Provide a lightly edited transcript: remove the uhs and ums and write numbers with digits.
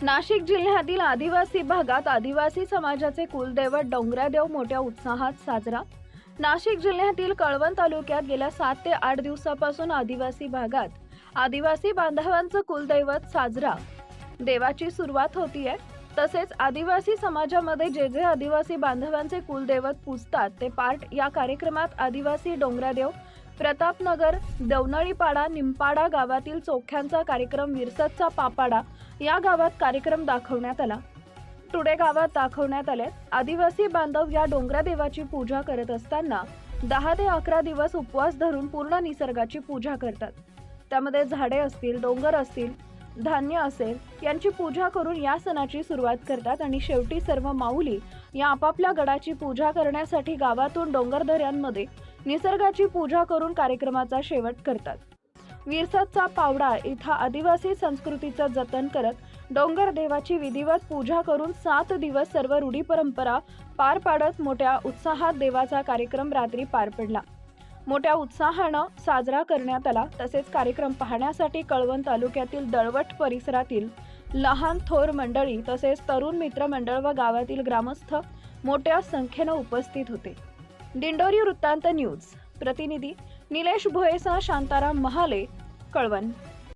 नाशिक जिल्ह्यातील आदिवासी भागात आदिवासी समाजाचे कुलदैवत डोंगरादेव मोठ्या उत्साहात साजरा। नाशिक जिल्ह्यातील कळवण तालुक्यात गेल्या 7 ते 8 दिवसापासून आदिवासी भागात आदिवासी बांधवांचं कुलदैवत साजरा देवाची सुरुवात होतीये। तसेच आदिवासी समाजामध्ये जे आदिवासी बांधवांचे कुलदैवत पूजतात ते पाठ या कार्यक्रमात आदिवासी डोंगरादेव प्रतापनगर देवनळीपाडा निंपाडा गावातील चोख्यांचा कार्यक्रम विरसतचा पापाडा या गावात कार्यक्रम दाखवण्यात आला। टुडे गावात दाखवण्यात आले। आदिवासी बांधव या डोंगरादेवाची पूजा करत असताना 10 ते 11 दिवस उपवास धरून पूर्ण निसर्गाची पूजा करतात। त्यामध्ये झाडे असतील, डोंगर असतील, धान्य असेल यांची पूजा करून या सणाची सुरुवात करतात आणि शेवटी सर्व माऊली या आपापल्या गडाची पूजा करण्यासाठी गावातून डोंगरदऱ्यांमध्ये निसर्गाची पूजा करून कार्यक्रमाचा शेवट करतात। विरसतचा पावडा इथं आदिवासी संस्कृतीचं जतन करत डोंगर देवाची विधिवत पूजा करून 7 दिवस सर्व रूढी परंपरा पार पाडत मोठ्या उत्साहात देवाचा कार्यक्रम रात्री पार पडला। मोठ्या उत्साहानं साजरा करण्यात आला। तसेच कार्यक्रम पाहण्यासाठी कळवण तालुक्यातील दळवट परिसरातील लहान थोर मंडळी तसेच तरुण मित्र मंडळ व गावातील ग्रामस्थ मोठ्या संख्येनं उपस्थित होते। दिंडोरी वृत्तांत न्यूज प्रतिनिधी निलेश भोयेसह शांताराम महाले, कळवण।